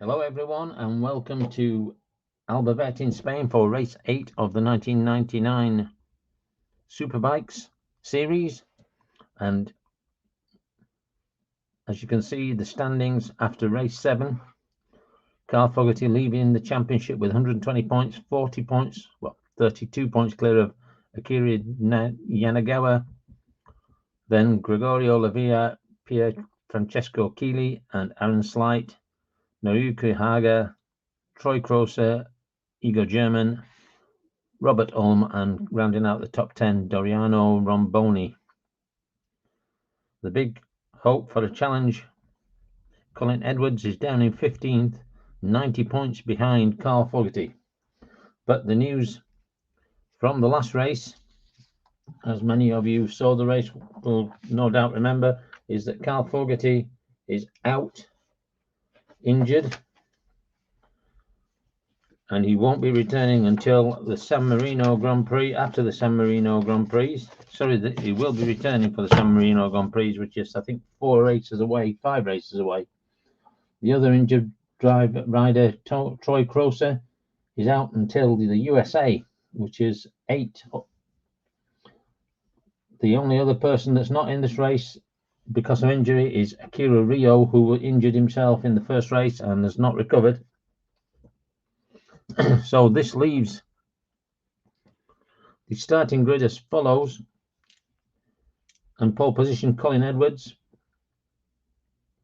Hello everyone and welcome to Albevete in Spain for race 8 of the 1999 Superbikes series. And as you can see, the standings after race 7, Carl Fogarty leaving the championship with 120 points, 40 points, 32 points clear of Akira Yanagawa, then Gregorio Lavia, Pier Francesco Chili and Aaron Slight, Noriyuki Haga, Troy Crosser, Igor German, Robert Ulm, and rounding out the top 10, Doriano Romboni. The big hope for a challenge, Colin Edwards is down in 15th, 90 points behind Carl Fogarty. But the news from the last race, as many of you saw the race will no doubt remember, is that Carl Fogarty is out, injured, and he won't be returning until the San Marino Grand Prix, after the San Marino Grand Prix. Sorry, he will be returning for the San Marino Grand Prix, which is, I think, 5 races away. The other injured rider, Troy Crosser, is out until the USA, which is 8. The only other person that's not in this race because of injury is Akira Rio, who injured himself in the first race and has not recovered. So this leaves the starting grid as follows. And pole position, Colin Edwards,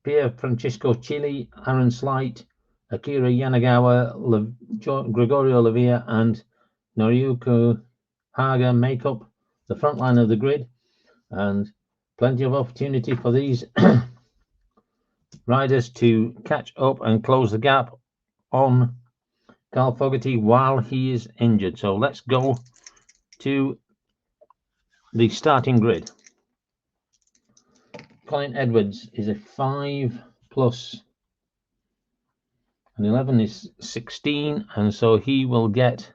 Pier Francesco Chili, Aaron Slight, Akira Yanagawa, Gregorio Lavia and Noriyuki Haga make up the front line of the grid, and plenty of opportunity for these riders to catch up and close the gap on Carl Fogarty while he is injured. So let's go to the starting grid. Colin Edwards is a 5 plus, and 11 is 16, and so he will get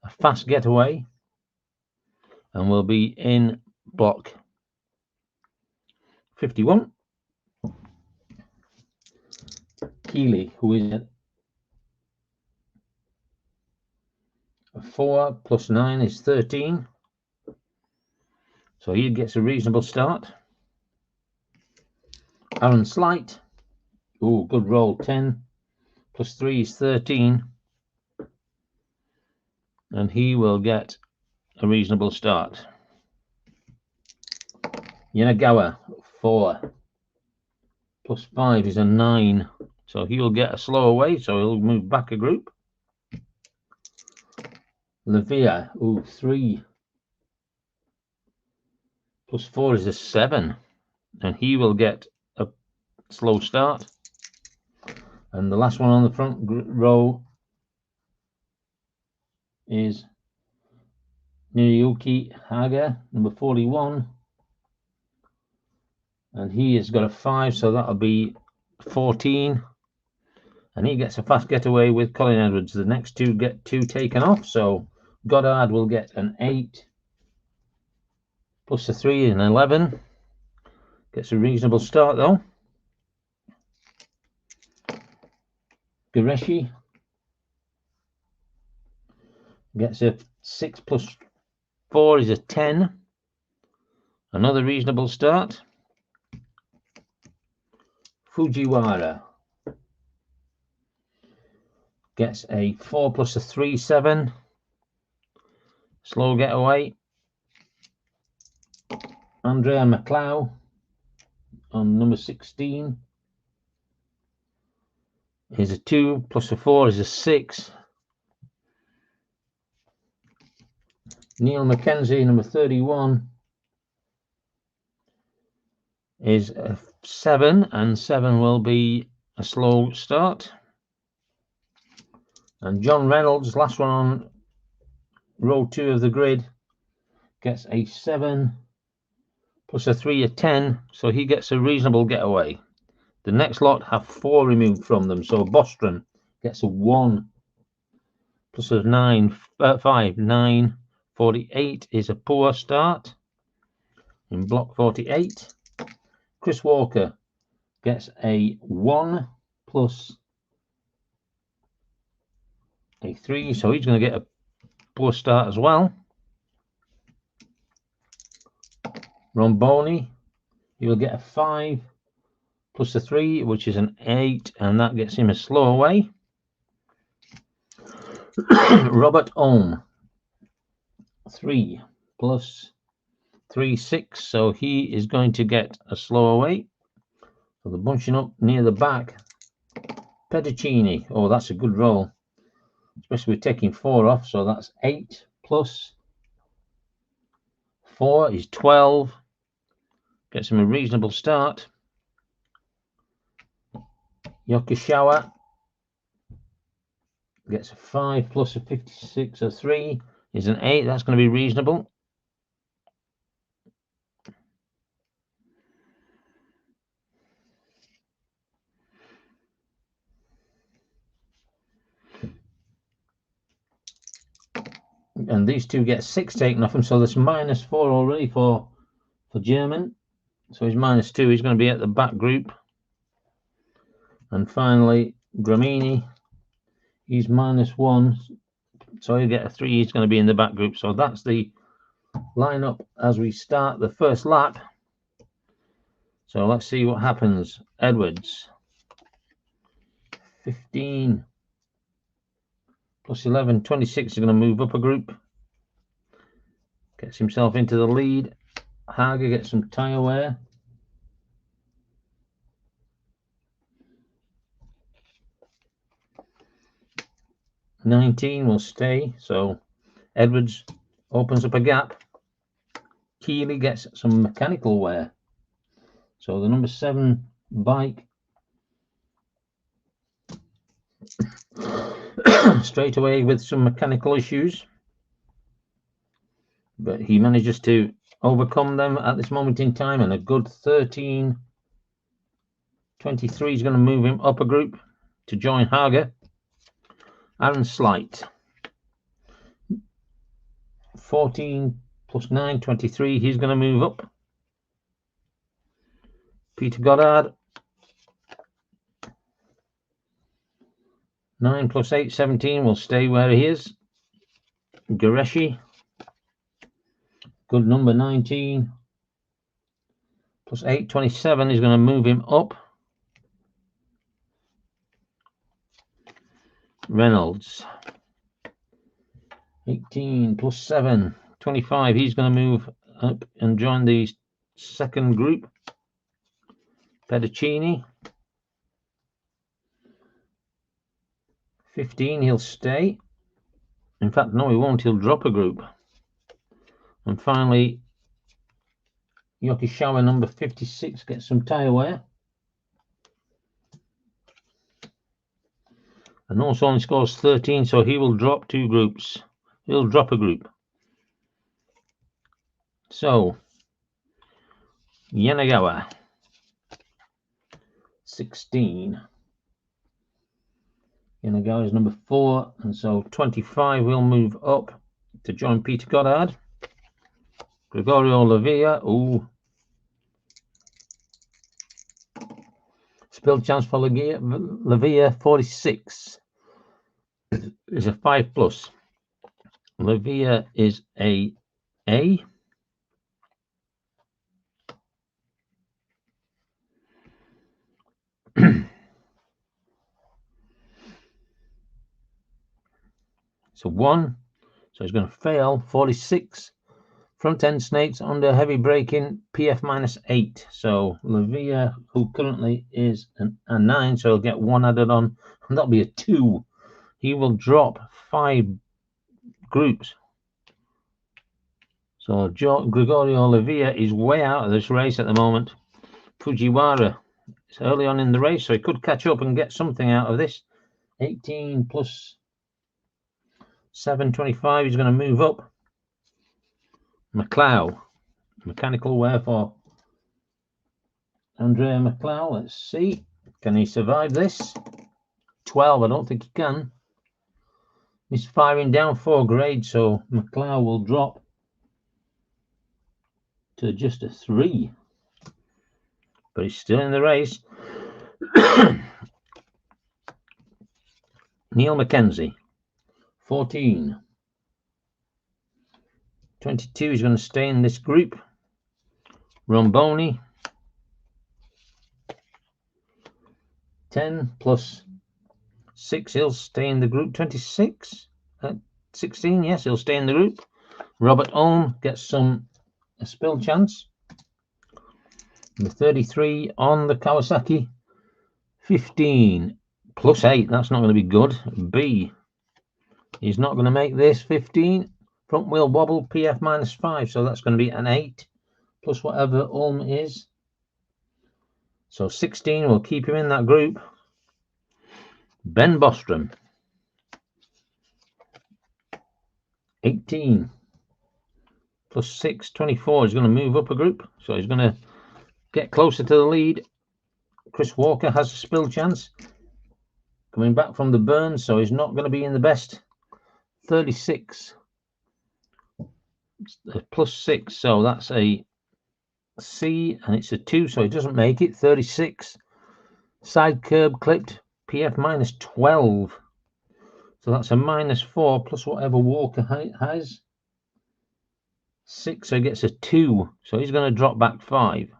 a fast getaway and will be in block 51. Keeley, who is a 4 plus 9 is 13, so he gets a reasonable start. Aaron Slight, good roll, 10 plus 3 is 13, and he will get a reasonable start. Yanagawa, 4 plus 5 is a 9, so he'll get a slow away, so he'll move back a group. Lavia, 3 plus 4 is a 7, and he will get a slow start. And the last one on the front row is Noriyuki Haga, number 41, and he has got a 5, so that'll be 14, and he gets a fast getaway with Colin Edwards. The next two get 2 taken off, so Goddard will get an 8 plus a 3 and 11. Gets a reasonable start though. Gureshi gets a 6 plus 4 is a 10. Another reasonable start. Fujiwara gets a 4 plus a 3, 7. Slow getaway. Andrea McLeod on number 16 is a 2 plus a 4 is a 6. Neil McKenzie, number 31, is a 7, and 7 will be a slow start. And John Reynolds, last one on row 2 of the grid, gets a 7 plus a 3, a 10, so he gets a reasonable getaway. The next lot have 4 removed from them, so Bostrom gets a 1 plus a 9, 5, 9, 48 is a poor start in block 48. Chris Walker gets a 1 plus a 3, so he's going to get a poor start as well. Romboni, he will get a 5 plus a 3, which is an 8, and that gets him a slow away. Robert Ohm, 3 plus 3, 6, so he is going to get a slow away. So they're bunching up near the back. Pedicini, oh, that's a good roll, especially with taking 4 off, so that's 8 plus 4 is 12. Gets him a reasonable start. Yokishiwa gets a 5 plus a 56, a 3 is an 8. That's going to be reasonable. And these two get 6 taken off him, so there's -4 already for German. So he's -2. He's going to be at the back group. And finally, Gramini, he's -1, so he'll get a 3. He's going to be in the back group. So that's the lineup as we start the first lap. So let's see what happens. Edwards, 15 plus 11, 26 is going to move up a group. Gets himself into the lead. Hager gets some tyre wear. (19) will stay, so Edwards opens up a gap. Keeley gets some mechanical wear, so the number 7 bike straight away with some mechanical issues, but he manages to overcome them at this moment in time, and a good 13.23 is going to move him up a group to join Hager. Aaron Slight, 14 plus 9, 23, he's going to move up. Peter Goddard, 9 plus 8, 17, will stay where he is. Gureshi, good number, 19 plus 8, 27, is going to move him up. Reynolds, 18 plus 7, 25, he's going to move up and join the second group. Pedicini, 15, he'll stay. In fact, no, he won't, he'll drop a group. And finally, Yokishiwa, number 56, gets some tyre wear. And also only scores 13, so he will drop 2 groups. He'll drop a group. So, Yanagawa, 16. Yanagawa is number 4, and so 25 will move up to join Peter Goddard. Gregorio Lavia, ooh. Spilled chance for Lavia, 46. Is a 5 plus. Lavia is a A. So 1, so he's going to fail. 46, front end snakes under heavy braking, PF -8. So Lavia, who currently is a 9, so he'll get 1 added on, and that'll be a 2. He will drop 5 groups. So Gregorio Lavia is way out of this race at the moment. Fujiwara, it's early on in the race, so he could catch up and get something out of this. 18 plus 7, 25, he's going to move up. McLeod, mechanical wear for Andrea McLeod. Let's see, can he survive this? 12, I don't think he can. He's firing down 4 grades, so McLeod will drop to just a 3. But he's still in the race. Neil McKenzie, 14. 22 is going to stay in this group. Romboni. 10 plus 6, he'll stay in the group. 26. 16, yes, he'll stay in the group. Robert Ulm gets a spill chance. Number 33 on the Kawasaki. 15 plus 8, that's not going to be good. B, he's not going to make this. 15, front wheel wobble, PF -5, so that's going to be an 8 plus whatever Ulm is. So 16, we'll keep him in that group. Ben Bostrom. 18 plus 6, 24. He's going to move up a group, so he's going to get closer to the lead. Chris Walker has a spill chance. Coming back from the burn, so he's not going to be in the best. 36 plus 6, so that's a C, and it's a 2, so he doesn't make it. 36. Side curb clipped, PF -12. So that's a -4 plus whatever Walker has. 6, so he gets a 2. So he's going to drop back 5.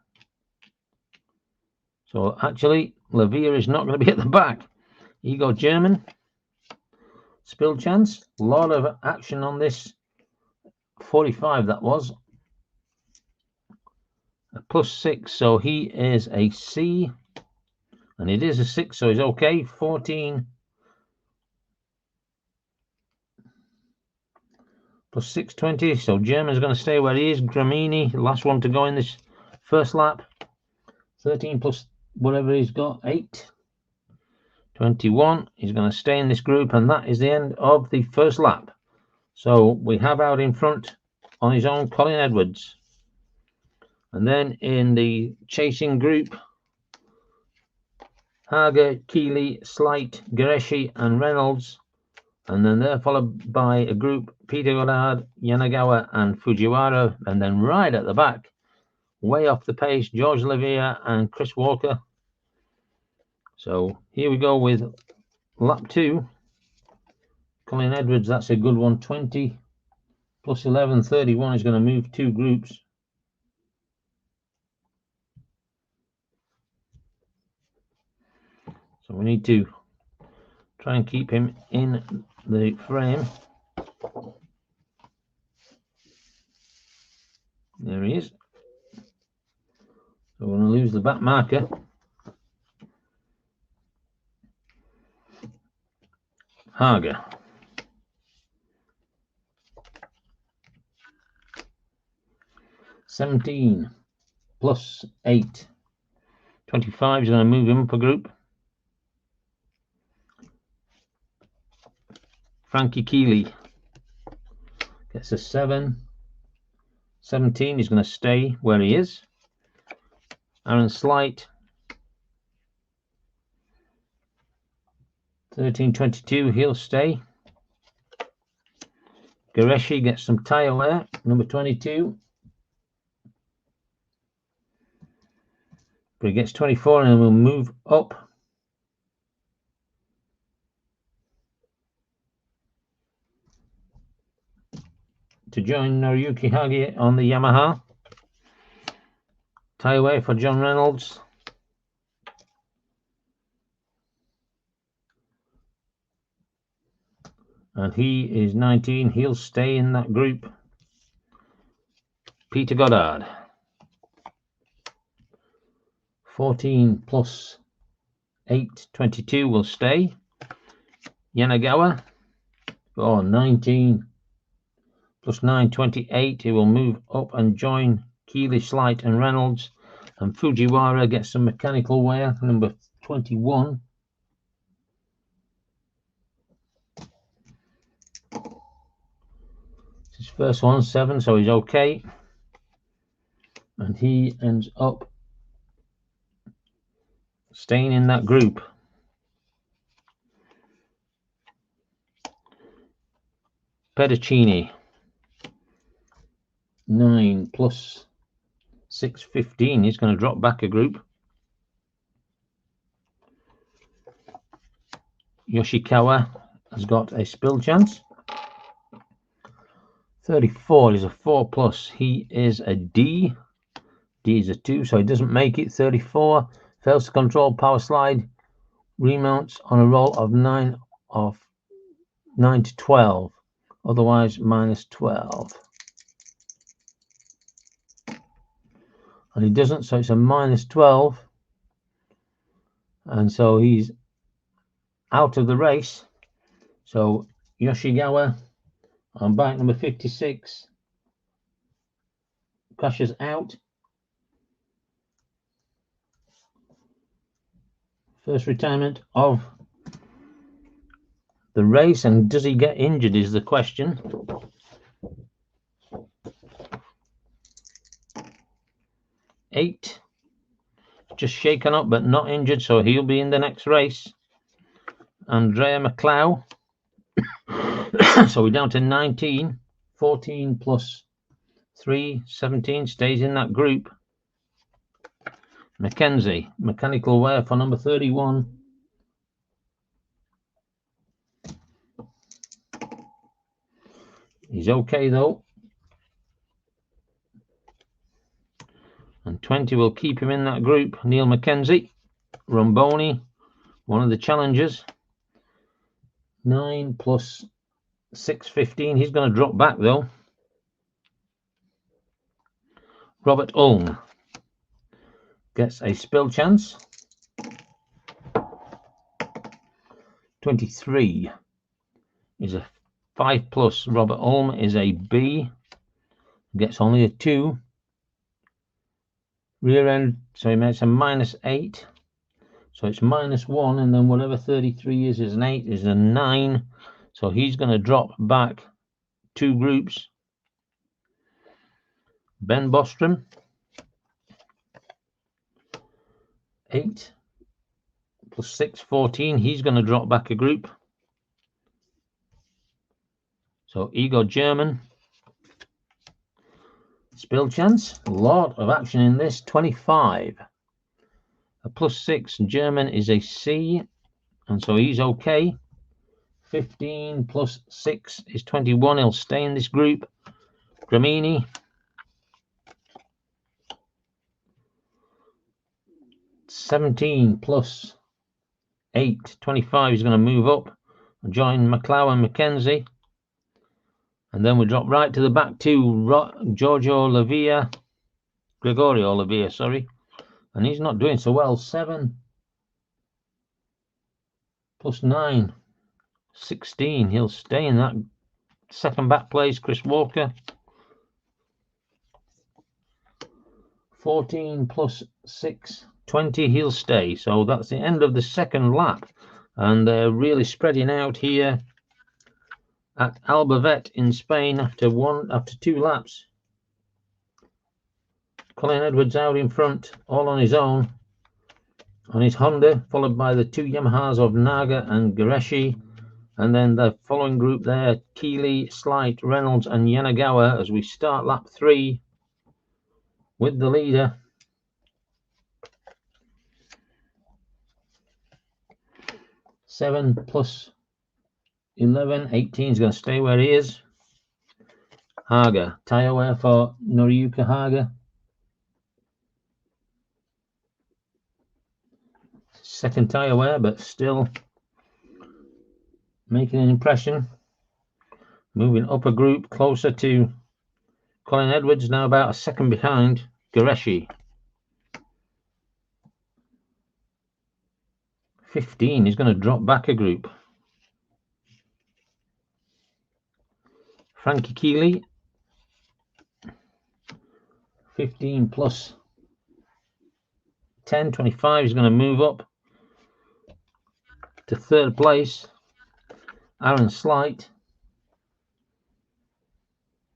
So actually, Lavia is not going to be at the back. Ego German. Spill chance. A lot of action on this. 45 that was. A +6, so he is a C. And it is a 6, so he's okay. 14 plus 6, 20. So German's going to stay where he is. Gramini, last one to go in this first lap. 13 plus whatever he's got, 8. 21. He's going to stay in this group, and that is the end of the first lap. So we have out in front on his own Colin Edwards. And then in the chasing group, Hager, Keeley, Slight, Gereshi, and Reynolds. And then they're followed by a group, Peter Goddard, Yanagawa, and Fujiwara. And then right at the back, way off the pace, George Lavia and Chris Walker. So here we go with lap 2. Colin Edwards, that's a good one. 20 plus 11, 31 is going to move 2 groups. So we need to try and keep him in the frame. There he is. So we're going to lose the back marker. Hager. $17 plus 8. 25 is going to move him up a group. Frankie Keeley gets a 7. 17 is going to stay where he is. Aaron Slight. 13.22, he'll stay. Gereshi gets some tyre wear, number 22. But he gets 24 and will move up. To join Noriyuki Hagi on the Yamaha. Tyre wear for John Reynolds. And he is 19. He'll stay in that group. Peter Goddard. 14 plus 8, 22 will stay. Yanagawa. 19 plus 9, 28. He will move up and join Keeley, Slight, and Reynolds. And Fujiwara gets some mechanical wear, number 21. His first one, 7, so he's okay. And he ends up staying in that group. Pedicini. 9 plus 6, 15. He's going to drop back a group. Yoshikawa has got a spill chance. 34 is a 4+. He is a D. D is a 2, so he doesn't make it. 34 fails to control power slide. Remounts on a roll of 9 to 12. Otherwise, -12. And he doesn't, so it's a -12. And so he's out of the race. So Yoshigawa on bike number 56 crashes out. First retirement of the race, and does he get injured is the question. Eight, just shaken up but not injured, so he'll be in the next race. Andrea McLeod. So we're down to 19. 14 plus 3, 17, stays in that group. Mackenzie, mechanical wear for number 31. He's okay though. And 20 will keep him in that group. Neil Mackenzie, Romboni, one of the challengers. 9 plus 6, 15. He's going to drop back though. Robert Ulm gets a spill chance. 23 is a 5+. Robert Ulm is a B. Gets only a 2. Rear end, so he makes a -8. So it's -1, and then whatever 33 is an 8 is a 9. So he's going to drop back 2 groups. Ben Bostrom, 8 plus 6, 14. He's going to drop back a group. So Igor German, spill chance. A lot of action in this. 25. A +6. German is a C, and so he's okay. 15 plus 6 is 21. He'll stay in this group. Gramini, 17 plus 8, 25. He's going to move up and join McLeod and Mackenzie. And then we drop right to the back to Gregorio Lavia, sorry. And he's not doing so well. 7 plus 9, 16. He'll stay in that second back place. Chris Walker, 14 plus 6, 20. He'll stay. So that's the end of the second lap. And they're really spreading out here at Albevete in Spain after 2 laps. Colin Edwards out in front, all on his own, on his Honda, followed by the 2 Yamahas of Naga and Gureshi, and then the following group there, Keeley, Slight, Reynolds and Yanagawa, as we start lap 3 with the leader. Seven plus 11, 18 is going to stay where he is. Haga, tyre wear for Noriyuki Haga. Second tyre wear, but still making an impression. Moving up a group closer to Colin Edwards, now about a second behind Gureshi. 15 is going to drop back a group. Frankie Keeley, 15 plus 10, 25 is going to move up to 3rd place. Aaron Slight,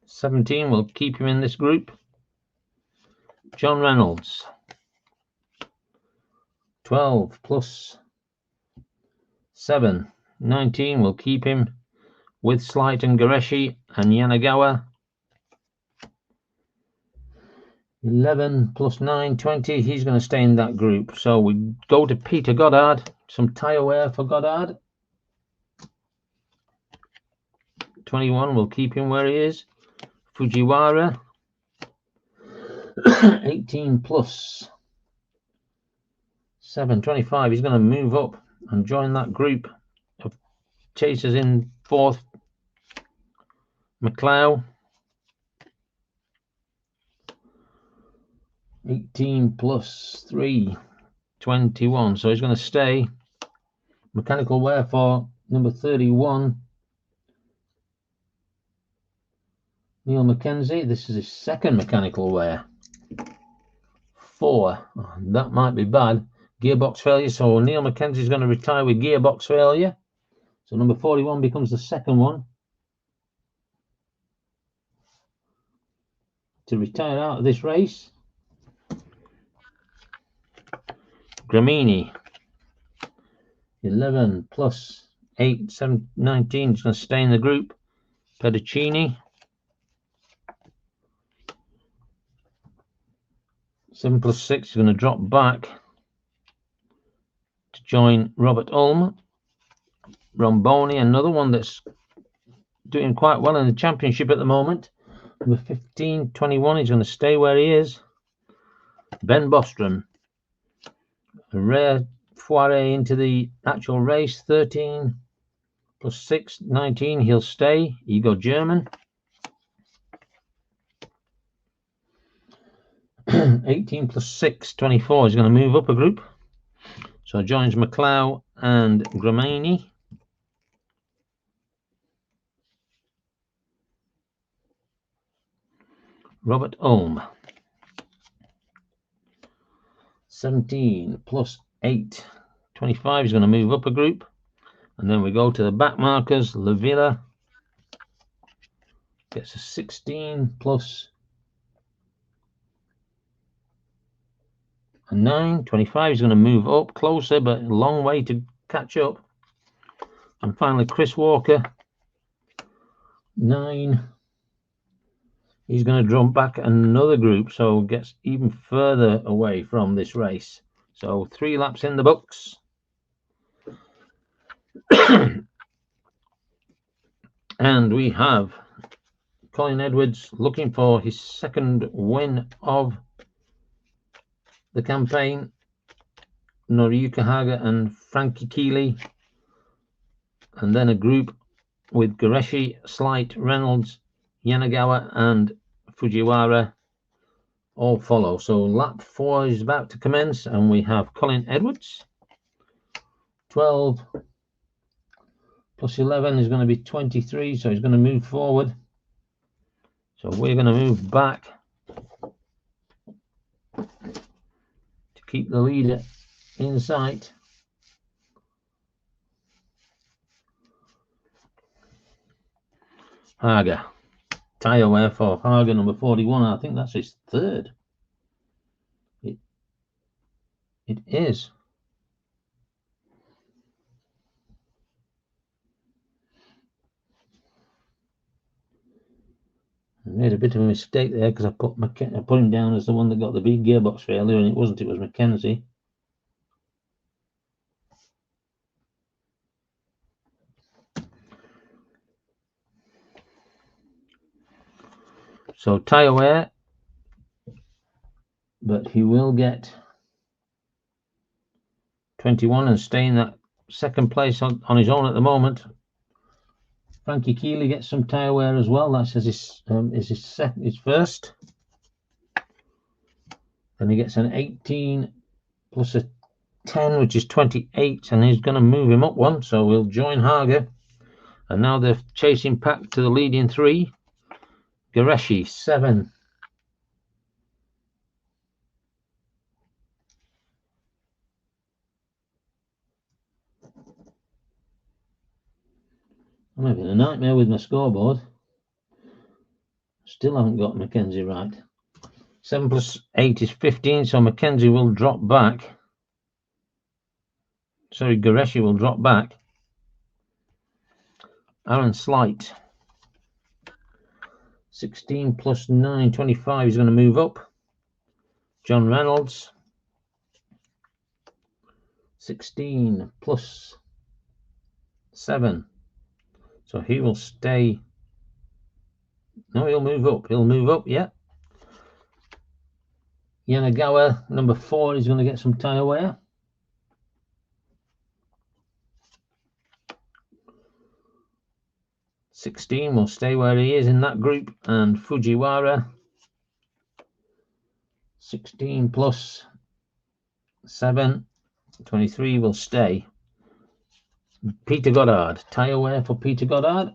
17 will keep him in this group. John Reynolds, 12 plus 7, 19 will keep him with Slight and Gureshi and Yanagawa. 11 plus 9, 20. He's going to stay in that group. So we go to Peter Goddard. Some tyre wear for Goddard. 21 will keep him where he is. Fujiwara. 18 plus 7, 25. He's going to move up and join that group of chasers in fourth. McLeod. 18 plus 3, 21. So he's going to stay. Mechanical wear for number 31. Neil Mackenzie. This is his second mechanical wear. 4. Oh, that might be bad. Gearbox failure. So Neil Mackenzie is going to retire with gearbox failure. So number 41 becomes the second one to retire out of this race. Gramini. 11 plus 8, 7, 19. He's going to stay in the group. Pedicini. 7 plus 6 is going to drop back to join Robert Ulm. Romboni, another one that's doing quite well in the championship at the moment. Number 15, 21, he's going to stay where he is. Ben Bostrom. A rare foray into the actual race. 13 plus 6, 19, he'll stay. Ego German. 18 plus 6, 24. He's going to move up a group. So joins McLeod and Gramini. Robert Ulm. 17 plus 8, 25. He's going to move up a group. And then we go to the back markers. Lavilla gets a 16 plus a 9, 25. He's going to move up closer, but a long way to catch up. And finally, Chris Walker, 9. He's going to jump back another group, so gets even further away from this race. So 3 laps in the books. And we have Colin Edwards looking for his second win of the campaign. Noriyuki Haga and Frankie Keeley. And then a group with Gureshi, Slight, Reynolds, Yanagawa and Fujiwara all follow. So lap 4 is about to commence, and we have Colin Edwards. 12 plus 11 is going to be 23, so he's going to move forward. So we're going to move back to keep the leader in sight. Haga. Tyre wear for Haga, number 41. I think that's his third. It is. I made a bit of a mistake there because I put him down as the one that got the big gearbox failure, and it wasn't. It was Mackenzie. So tyre wear, but he will get 21 and stay in that second place on his own at the moment. Frankie Keeley gets some tyre wear as well. That's his first. Then he gets an 18 plus a 10, which is 28, and he's going to move him up one. So we'll join Haga. And now they're chasing back to the leading 3. Gureshi, 7. I'm having a nightmare with my scoreboard. Still haven't got Mackenzie right. 7 plus 8 is 15, so Mackenzie will drop back. Sorry, Gureshi will drop back. Aaron Slight. 16 plus 9, 25 is going to move up. John Reynolds. 16 plus 7. So he will stay No, he'll move up. He'll move up, yeah. Yanagawa, number 4, is going to get some tyre wear. $16 will stay where he is in that group, and Fujiwara, 16 plus 7, 23 will stay. Peter Goddard, tyre wear for Peter Goddard.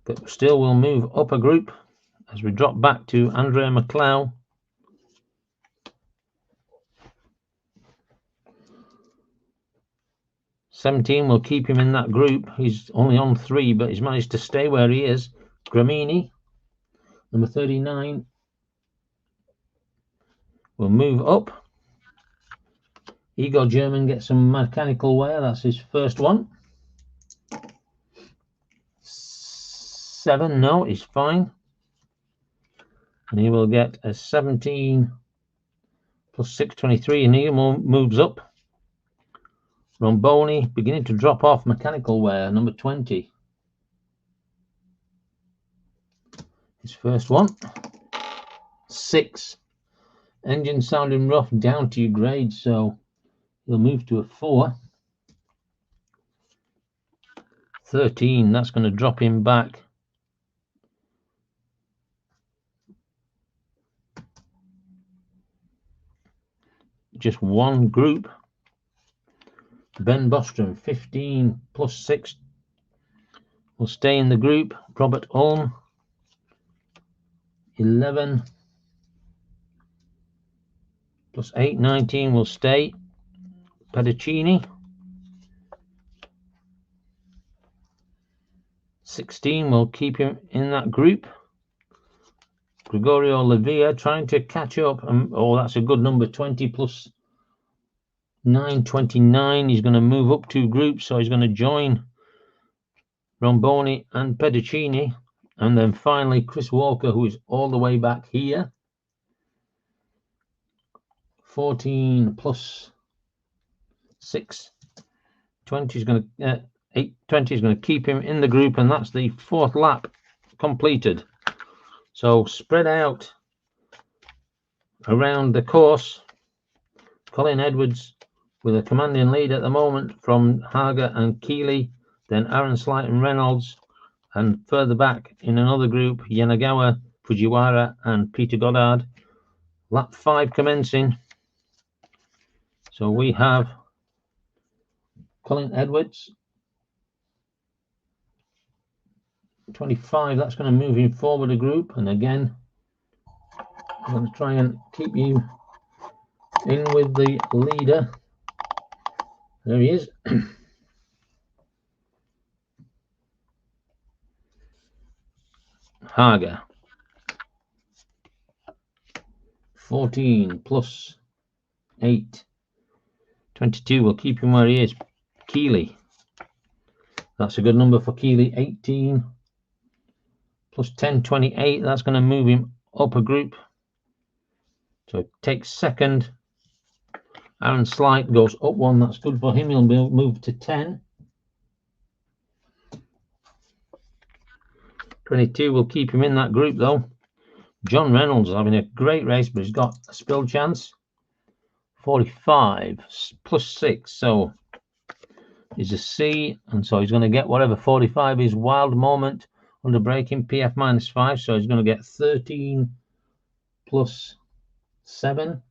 But still we'll move up a group as we drop back to Andrea McLeod. $17 will keep him in that group. He's only on 3, but he's managed to stay where he is. Gramini, number 39, will move up. Igor German gets some mechanical wear. That's his first one. 7, no, he's fine. And he will get a 17 plus 6, 23, and he moves up. Romboni beginning to drop off mechanical wear, number 20. His first one. 6. Engine sounding rough, down to your grade, so he'll move to a 4. 13, that's going to drop him back. Just one group. Ben Bostrom, 15 plus 6 will stay in the group. Robert Ulm, 11 plus 8, 19 will stay. Pedicini, 16 will keep him in that group. Gregorio Lavia trying to catch up. Oh, that's a good number, 20 plus 9, 29. He's going to move up 2 groups, so he's going to join Romboni and Pedicini. And then finally, Chris Walker, who is all the way back here. 14 plus 6, 20 is going to 8, 20 is going to keep him in the group, and that's the 4th lap completed. So spread out around the course. Colin Edwards with a commanding lead at the moment from Haga and Keeley, then Aaron Slighton Reynolds, and further back in another group, Yanagawa, Fujiwara, and Peter Goddard. Lap 5 commencing. So we have Colin Edwards, 25, that's going to move him forward a group, and again I'm going to try and keep you in with the leader. There he is. Haga, 14 plus 8, 22 will keep him where he is. Keeley, that's a good number for Keeley, 18 plus 10, 28, that's going to move him up a group. So it takes second. Aaron Slight goes up 1, that's good for him, he'll move to 10. 22 will keep him in that group though. John Reynolds is having a great race, but he's got a spill chance. 45 plus 6, so is a C, and so he's going to get whatever 45 is. Wild moment under braking, PF minus 5, so he's going to get 13 plus 7.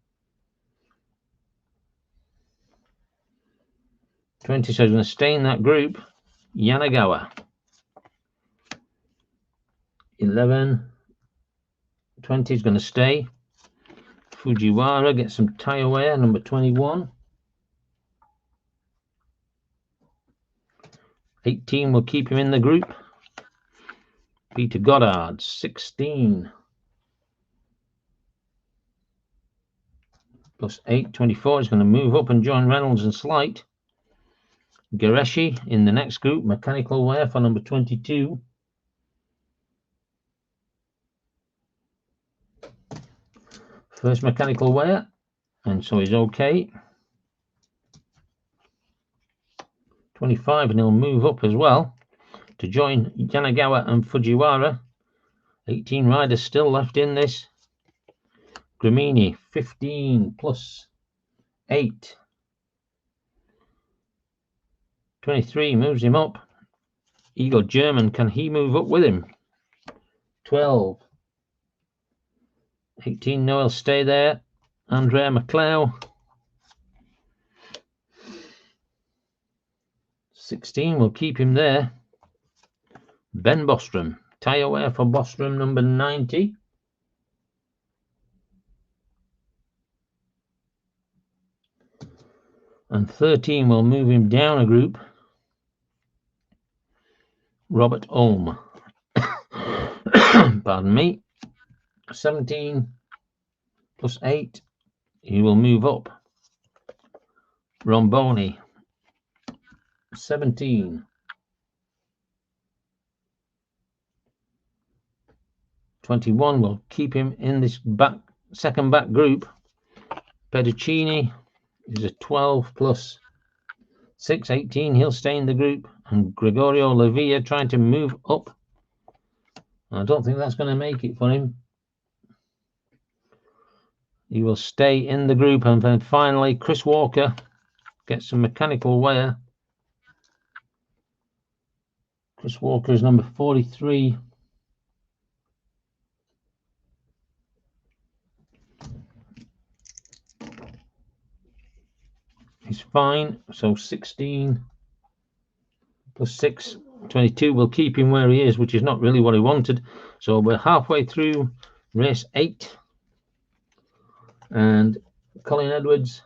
20, so he's going to stay in that group. Yanagawa, 11. 20 is going to stay. Fujiwara gets some tyre wear, number 21. 18 will keep him in the group. Peter Goddard, 16 plus 8, 24 is going to move up and join Reynolds and Slight. Gereshi in the next group, mechanical wear for number 22. First mechanical wear, and so he's okay. 25, and he'll move up as well to join Yanagawa and Fujiwara. 18 riders still left in this. Gramini, 15 plus 8. 23 moves him up. Eagle German, can he move up with him? 12. 18, no, he'll stay there. Andrea McLeod. 16 will keep him there. Ben Bostrom, tyre wear for Bostrom, number 90. And 13 will move him down a group. Robert Ulm. Pardon me. 17 plus 8. He will move up. Romboni. 17. 21 will keep him in this second back group. Pedicini is a 12 plus 6, 18. He'll stay in the group. And Gregorio Lavia trying to move up. I don't think that's going to make it for him. He will stay in the group. And then finally, Chris Walker gets some mechanical wear. Chris Walker is number 43. He's fine. So 16 plus 6, 22 will keep him where he is, which is not really what he wanted. So we're halfway through race 8. And Colin Edwards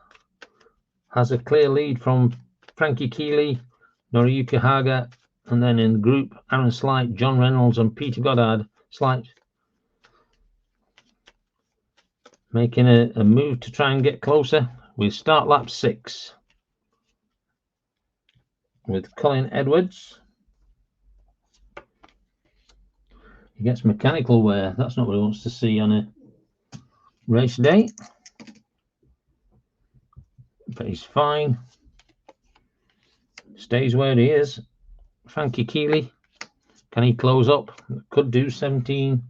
has a clear lead from Frankie Keeley, Noriyuki Haga, and then in the group, Aaron Slight, John Reynolds, and Peter Goddard. Slight making a move to try and get closer. We start lap 6 with Colin Edwards. He gets mechanical wear. That's not what he wants to see on a race day. But he's fine. Stays where he is. Frankie Keeley, can he close up? Could do. 17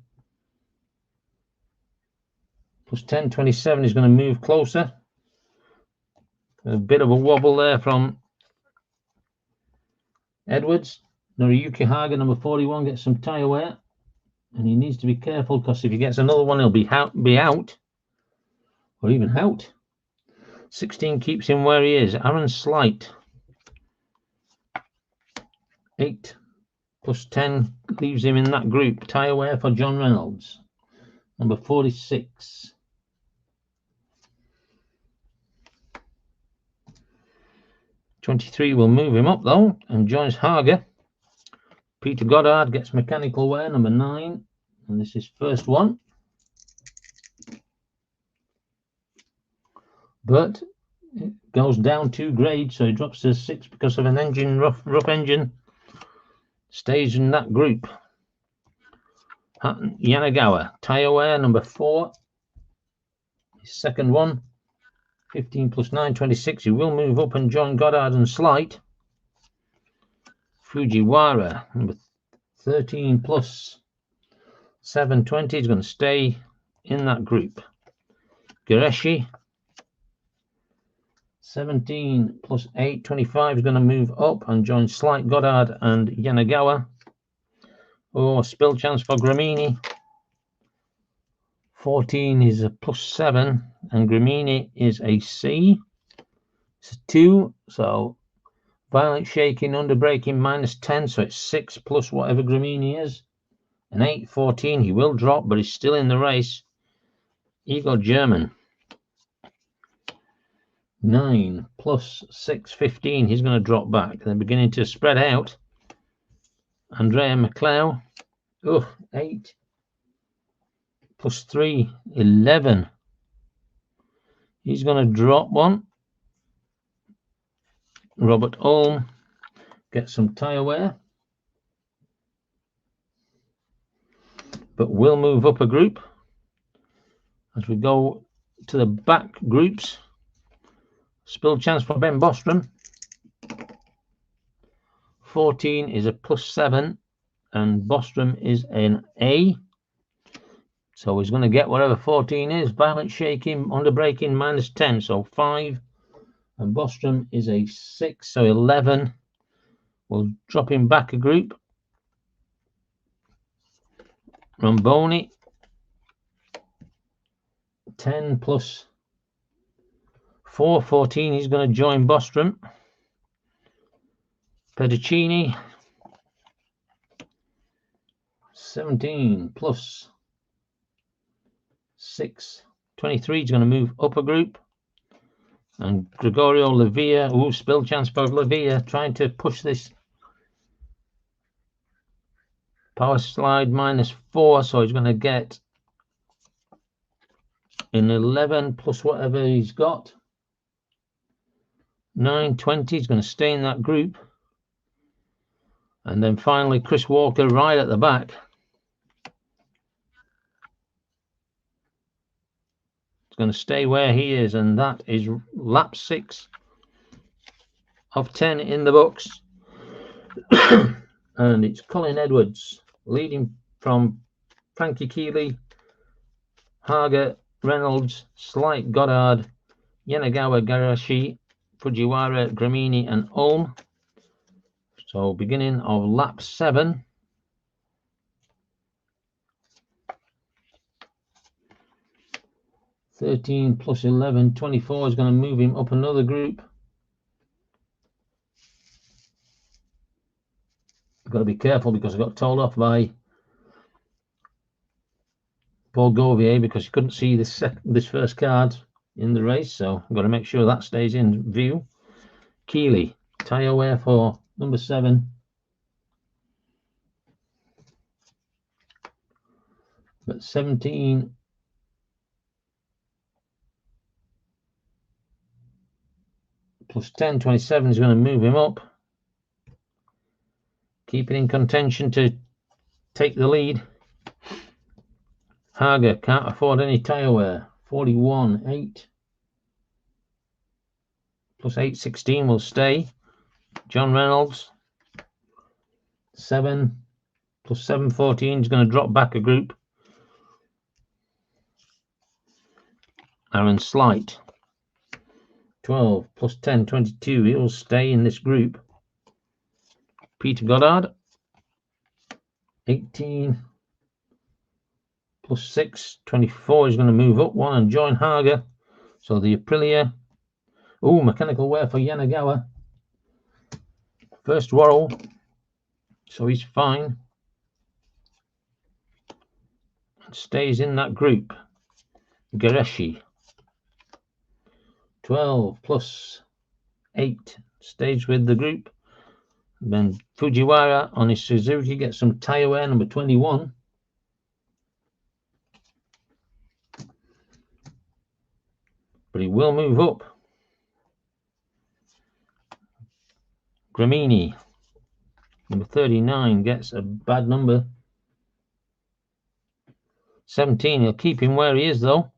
plus 10, 27. He's going to move closer. A bit of a wobble there from Edwards. Noriyuki Haga, number 41, gets some tyre wear. And he needs to be careful, because if he gets another one, he'll be out. Or even out. 16 keeps him where he is. Aaron Slight. 8 plus 10 leaves him in that group. Tyre wear for John Reynolds. Number 46. (23) will move him up though and joins Haga. Peter Goddard gets mechanical wear, number 9, and this is first one. But it goes down 2 grades, so he drops to 6 because of an engine rough engine. Stays in that group. Yanagawa, tyre wear, number 4. His second one. 15 plus 9, 26. He will move up and join Goddard and Slight. Fujiwara, number 13 plus 7, 20. He's going to stay in that group. Gureshi, 17 plus 8, 25. Is going to move up and join Slight, Goddard, and Yanagawa. Oh, spill chance for Gramini. 14 is a plus 7, and Gramini is a C. It's a 2, so violent shaking, under braking, minus 10, so it's 6 plus whatever Gramini is. An 8, 14, he will drop, but he's still in the race. Eagle German. 9 plus 6, 15, he's going to drop back. They're beginning to spread out. Andrea McLeod. Oh, 8. Plus 3, 11. He's going to drop one. Robert Ulm gets some tyre wear. But will move up a group. As we go to the back groups. Spill chance for Ben Bostrom. 14 is a +7, and Bostrom is an A. So he's going to get whatever 14 is. Violent shaking, under braking, -10, so 5. And Bostrom is a 6, so 11. We'll drop him back a group. Romboni, 10 plus 4, 14. He's going to join Bostrom. Pedicini, 17 plus 6, 23. He's going to move up a group. And Gregorio Lavia, spill chance for Lavia, trying to push this power slide -4, so he's going to get an 11 plus whatever he's got. 9, 20. He's going to stay in that group. And then finally, Chris Walker right at the back. He's going to stay where he is, and that is lap 6 of 10 in the books. And it's Colin Edwards leading from Frankie Keeley, Haga, Reynolds, Slight, Goddard, Yanagawa, Garashi, Fujiwara, Gramini, and Ulm. So beginning of lap 7. (13 plus 11, 24 is going to move him up another group. I've got to be careful because I got told off by Paul Gauvier because he couldn't see this first card in the race, so I've got to make sure that stays in view. Keeley, tyre wear for number 7. But 17 plus 10, 27 is going to move him up. Keep it in contention to take the lead. Haga can't afford any tyre wear. 41, 8. Plus 8, 16 will stay. John Reynolds, 7 plus 7, 14 is going to drop back a group. Aaron Slight, 12 plus 10, 22. He'll stay in this group. Peter Goddard, 18 plus 6, 24 is going to move up one and join Haga. So the Aprilia. Mechanical wear for Yanagawa. First Worrell, so he's fine. Stays in that group. Gareshi, 12 plus 8, stays with the group. Then Fujiwara on his Suzuki gets some tyre wear, number 21. But he will move up. Gramini, number 39, gets a bad number. 17, he'll keep him where he is though.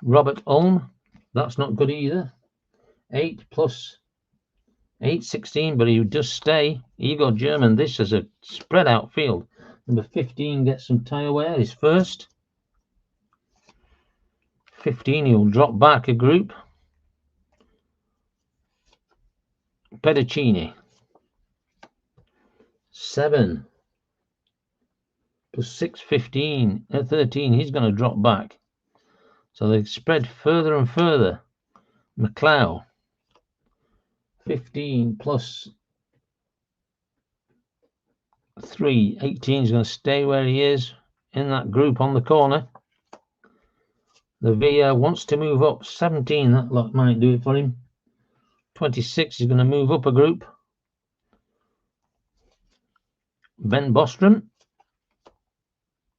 Robert Ulm, that's not good either. 8 plus 8, 16, but he does stay. Igor German, this is a spread out field. Number 15 gets some tyre wear, his first. 15, he'll drop back a group. Pedicini, 7 plus 6, 15. At 13, he's going to drop back. So they spread further and further. McLeod, 15 plus 3, 18 is going to stay where he is in that group on the corner. The Via wants to move up. 17, that lot might do it for him. 26 is going to move up a group. Ben Bostrom,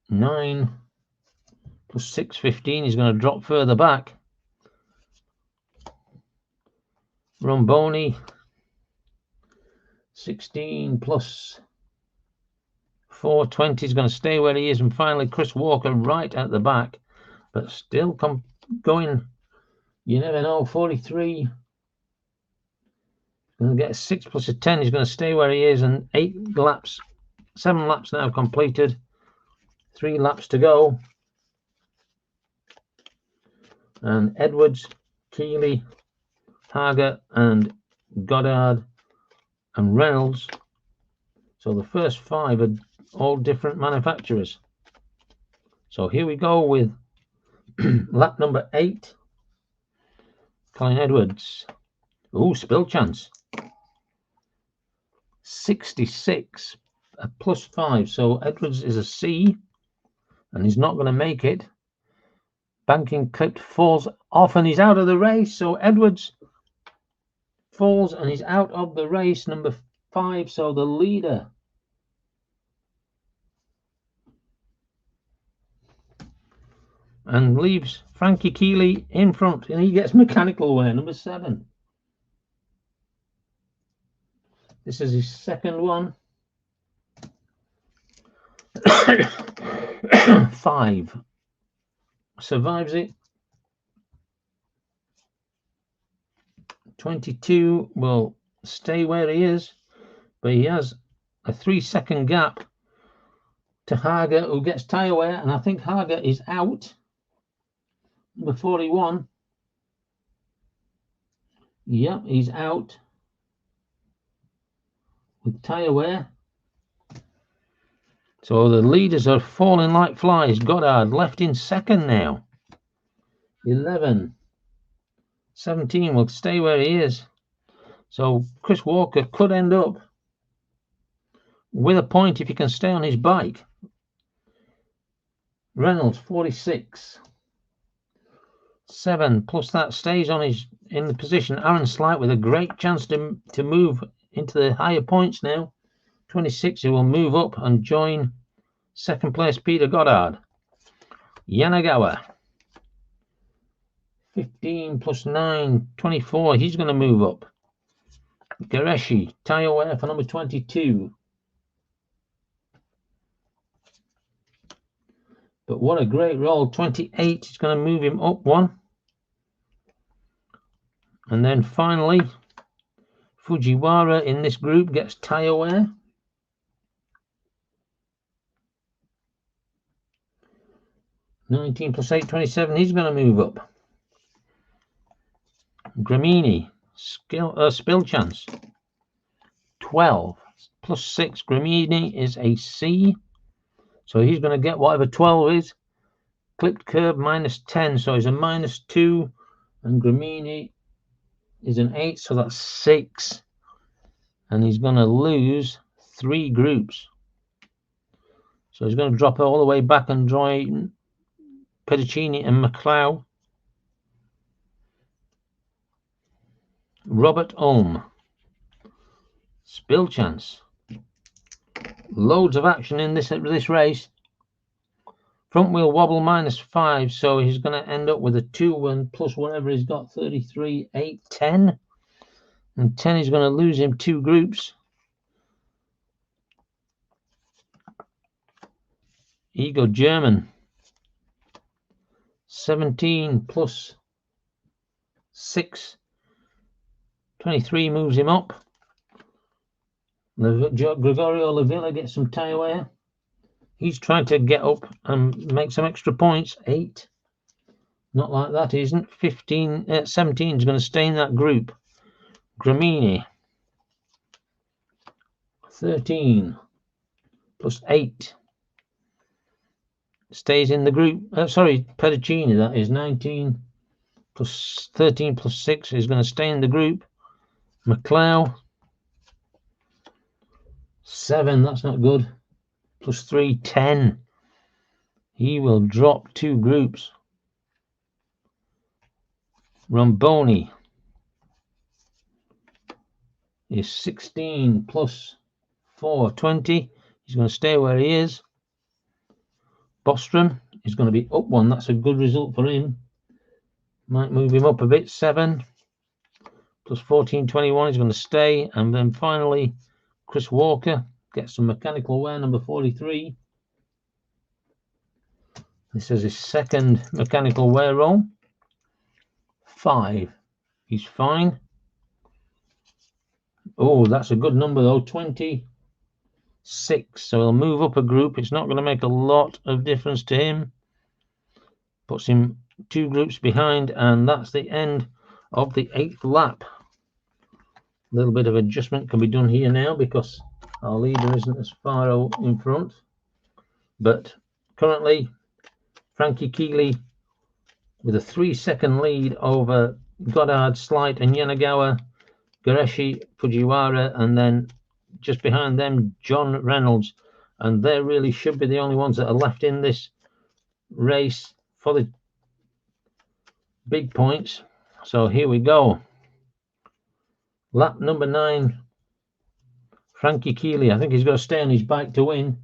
9 plus 6, 15. He's going to drop further back. Romboni, 16 plus 4, 20. He's going to stay where he is. And finally, Chris Walker right at the back. But still going, you never know, 43. Going to get a 6 plus a 10. He's going to stay where he is, and 7 laps now completed. 3 laps to go. And Edwards, Keeley, Hager, and Goddard, and Reynolds. So the first 5 are all different manufacturers. So here we go with lap number 8. Colin Edwards. Ooh, spill chance. 66, a plus 5. So Edwards is a C, and he's not going to make it. Banking clipped, falls off, and he's out of the race. So Edwards falls, and he's out of the race, number 5. So the leader and leaves Frankie Keeley in front, and he gets mechanical wear, number 7. This is his second one. 5 survives it. 22 will stay where he is, but he has a 3-second gap to Hager, who gets tyre wear, and I think Hager is out. Number 41. Yep, he's out with tyre wear. So the leaders are falling like flies. Goddard left in second now. 11. 17 will stay where he is. So Chris Walker could end up with a point if he can stay on his bike. Reynolds, 46. 7 plus that stays on in the position. Aaron Slight with a great chance to move into the higher points now. 26, who will move up and join second place Peter Goddard. Yanagawa, 15 plus 9, 24. He's going to move up. Gareshi, tyre wear for number 22. But what a great roll. 28 is going to move him up 1. And then finally, Fujiwara in this group gets tyre wear. (19 plus 8, 27). He's going to move up. Gramini, spill chance. 12 plus 6. Gramini is a C. So he's going to get whatever 12 is. Clipped curb minus 10. So he's a minus 2. And Gramini is an 8. So that's 6. And he's going to lose 3 groups. So he's going to drop all the way back and join Pedicini and McLeod. Robert Ulm. Spill chance. Loads of action in this race. Front wheel wobble minus 5, so he's going to end up with a 2 and plus whatever he's got, 33, 8, 10. And 10 is going to lose him 2 groups. Ego German. 17 plus 6. 23 moves him up. Gregorio Lavilla gets some tyre wear. He's trying to get up and make some extra points. 8. Not like that, he isn't. 17 is going to stay in that group. Gramini. 13 plus 8. Stays in the group. Sorry, Pedicini, that is. 19 plus 13 plus 6 is going to stay in the group. McLeod. 7, that's not good. Plus 3, 10. He will drop 2 groups. Romboni is 16 plus 4, 20. He's going to stay where he is. Bostrom is going to be up 1. That's a good result for him. Might move him up a bit. 7 plus 14, 21. He's going to stay. And then finally, Chris Walker gets some mechanical wear, number 43. This is his second mechanical wear roll. 5. He's fine. Oh, that's a good number though, 26. So he'll move up a group. It's not going to make a lot of difference to him. Puts him 2 groups behind, and that's the end of the 8th lap. A little bit of adjustment can be done here now because our leader isn't as far in front. But currently, Frankie Keeley with a 3-second lead over Goddard, Slight, and Yanagawa, Gureshi, Fujiwara, and then just behind them, John Reynolds. And they really should be the only ones that are left in this race for the big points. So here we go. Lap number 9. Frankie Keeley. I think he's going to stay on his bike to win.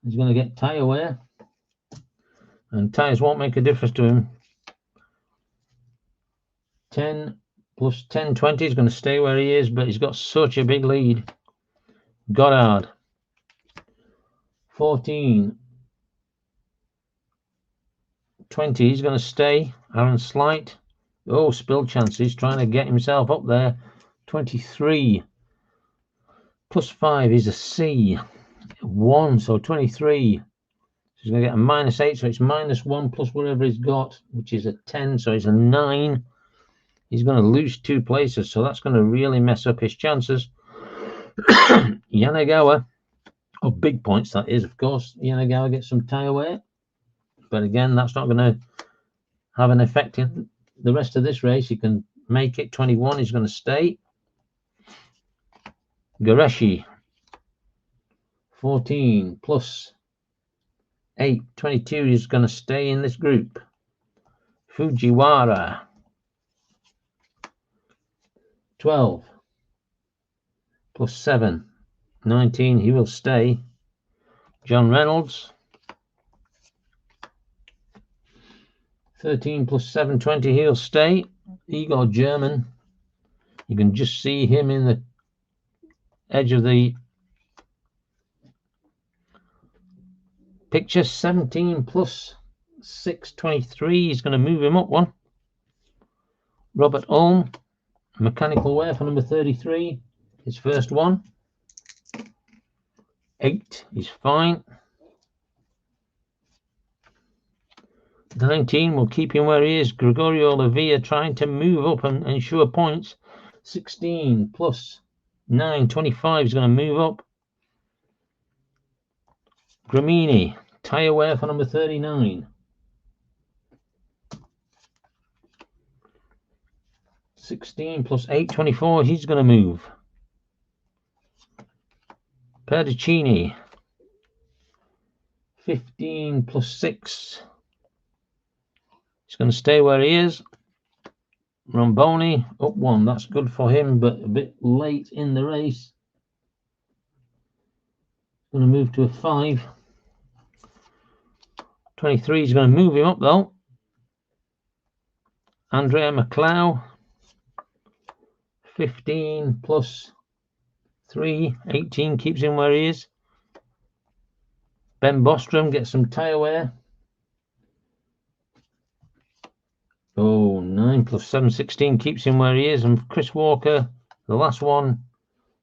He's going to get tyre wear. And tyres won't make a difference to him. 10 plus 10, 20. He's going to stay where he is, but he's got such a big lead. Goddard. 14. 20. He's going to stay. Aaron Slight. Oh, spill chances. Trying to get himself up there. 23. Plus 5 is a C. 1, so 23. So he's going to get a -8, so it's -1 plus whatever he's got, which is a 10, so it's a 9. He's going to lose 2 places, so that's going to really mess up his chances. Yanagawa, of big points, that is, of course. Yanagawa gets some tyre wear, but again, that's not going to have an effect in the rest of this race. He can make it. 21, he's going to stay. Gureshi, 14 plus 8, 22, he's going to stay in this group. Fujiwara, 12 plus 7, 19, he will stay. John Reynolds, 13 plus 7, 20, he'll stay. Igor German, you can just see him in the edge of the picture. 17 plus 6, 23, he's going to move him up 1. Robert Ulm, mechanical wear for number 33, his first one. 8 is fine. 19 will keep him where he is. Gregorio Lavia trying to move up and ensure points. 16 plus 9, 25 is going to move up. Gramini, tyre wear for number 39. 16 plus 8, 24, he's going to move. Pedicini, 15 plus 6. He's going to stay where he is. Romboni, up 1. That's good for him, but a bit late in the race. Going to move to a 5. 23 is going to move him up, though. Andrea McLeod, 15 plus 3, 18, keeps him where he is. Ben Bostrom gets some tyre wear. Oh, 9 plus 7, 16, keeps him where he is. And Chris Walker, the last one,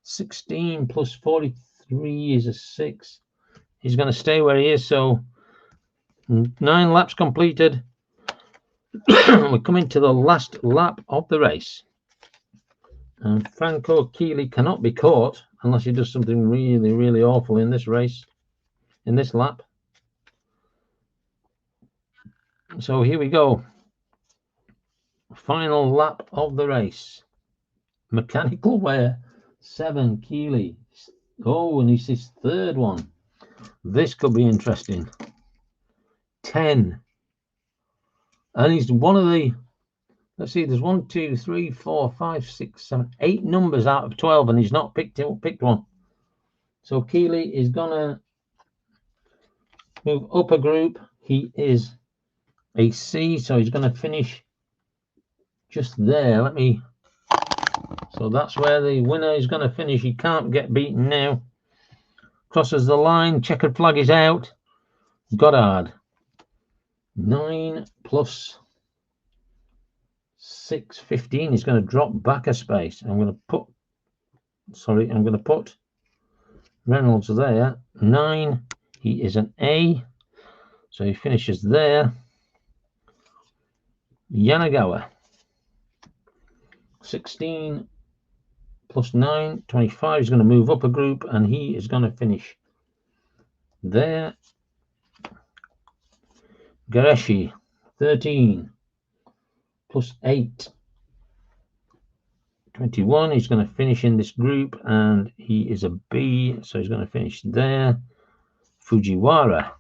16 plus 43 is a 6. He's going to stay where he is. So 9 laps completed. We're coming to the last lap of the race. And Franco Keeley cannot be caught unless he does something really, really awful in this race, in this lap. So here we go. Final lap of the race. Mechanical wear, 7, Keeley. Oh, and he's his third one. This could be interesting. 10. And he's one of the, let's see, there's 1, 2, 3, 4, 5, 6, 7, 8 numbers out of 12, and he's not picked one. So Keeley is gonna move up a group. He is a C, so he's gonna finish just there. So that's where the winner is gonna finish. He can't get beaten now. Crosses the line, checkered flag is out. Goddard, 9 plus 6, 15. He's going to drop back a space. I'm going to put Sorry, I'm going to put Reynolds there. 9, he is an A, so he finishes there. Yanagawa, 16 plus 9, 25. He's going to move up a group, and he is going to finish there. Gareshi, 13 plus 8, 21. He's going to finish in this group, and he is a B, so he's going to finish there. Fujiwara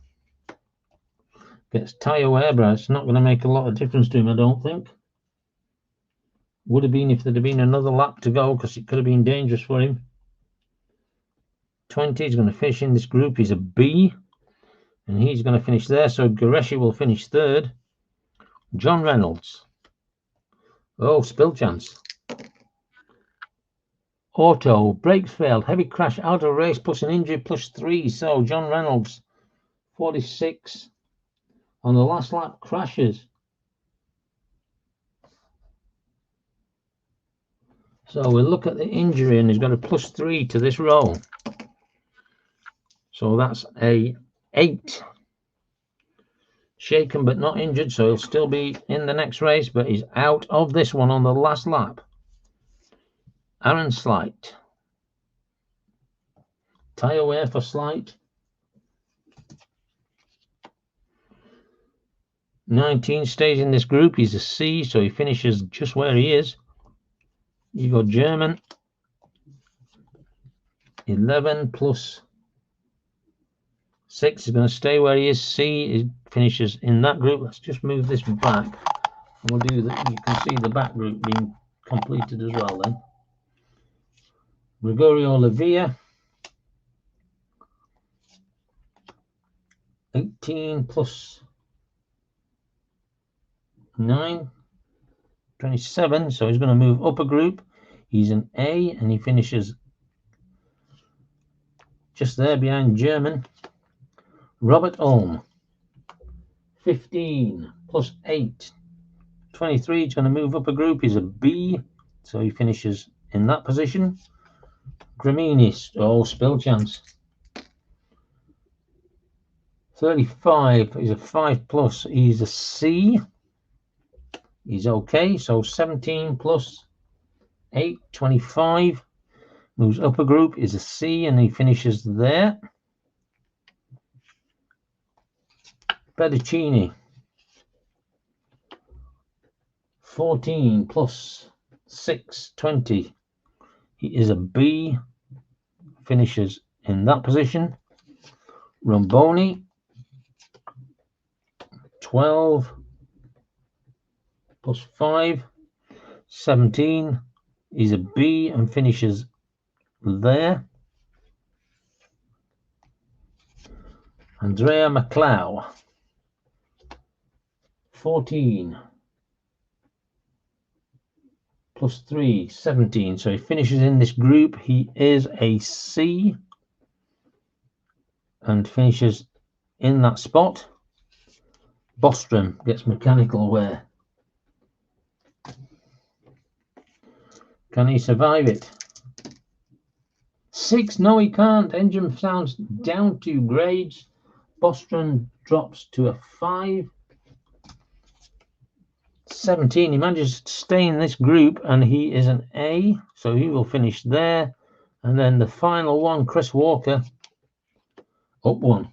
gets tyre wear, but it's not going to make a lot of difference to him, I don't think. Would have been if there'd have been another lap to go, because it could have been dangerous for him. 20, he's going to finish in this group. He's a B, and he's going to finish there. So Gareshi will finish third. John Reynolds. Oh, spill chance. Auto, brakes failed, heavy crash, out of race, plus an injury, plus 3. So John Reynolds, 46. On the last lap, crashes. So we'll look at the injury, and he's got a plus 3 to this roll. So that's a 8. Shaken but not injured, so he'll still be in the next race, but he's out of this one on the last lap. Aaron Slight. Tyre wear for Slight. 19 stays in this group. He's a C, so he finishes just where he is. You got German. 11 plus 6 is going to stay where he is. C, he finishes in that group. Let's just move this back. And we'll do that. You can see the back group being completed as well then. Gregorio Lavia. 18 plus 9. 27. So he's going to move up a group. He's an A, and he finishes just there behind German. Robert Ulm. 15 plus 8. 23. He's going to move up a group. He's a B, so he finishes in that position. Graminis. Oh, spill chance. 35. He's a 5 plus. He's a C. He's okay. So 17 plus 8. 25. Moves up a group. Is a C, and he finishes there. Pedicini. 14 plus 6. 20. He is a B. Finishes in that position. Romboni. 12 plus 5. 17. He's a B and finishes there. Andrea McLeod. 14 plus 3, 17. So he finishes in this group. He is a C and finishes in that spot. Bostrom gets mechanical wear. Can he survive it? 6, no he can't. Engine sounds down 2 grades. Bostrom drops to a 5. 17, he manages to stay in this group, and he is an A, so he will finish there. And then the final one, Chris Walker, up 1.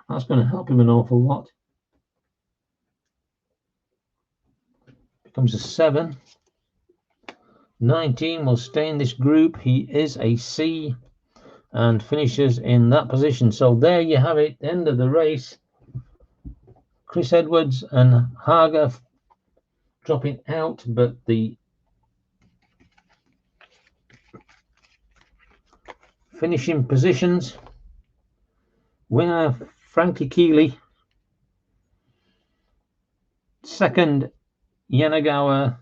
That's going to help him an awful lot. Becomes a 7. 19 will stay in this group. He is a C and finishes in that position. So there you have it, end of the race. Chris Edwards and Hager dropping out, but the finishing positions: winner Frankie Keeley, second Yanagawa,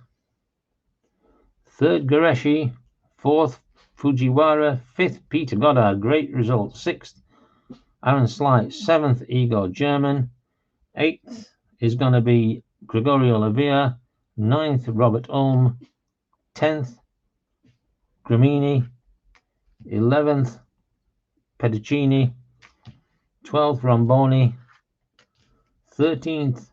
third Gareshi, fourth Fujiwara, fifth Peter Goddard, great result, sixth Aaron Slight, seventh Igor German, eighth is going to be Gregorio Lavia, 9th Robert Ulm, 10th Gramini, 11th, Pedicini. 12th, Romboni. 13th,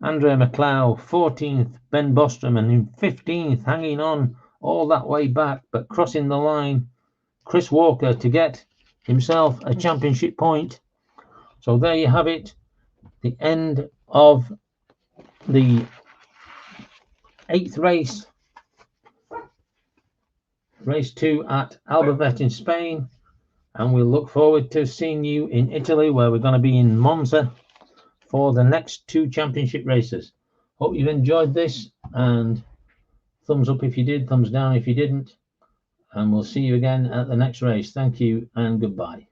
Andre McLeod. 14th, Ben Bostrom. And in 15th, hanging on all that way back, but crossing the line, Chris Walker to get himself a championship point. So there you have it, the end of the 8th race, race 2 at Albevete in Spain, and we'll look forward to seeing you in Italy, where we're going to be in Monza for the next 2 championship races. Hope you've enjoyed this, and thumbs up if you did, thumbs down if you didn't, and we'll see you again at the next race. Thank you and goodbye.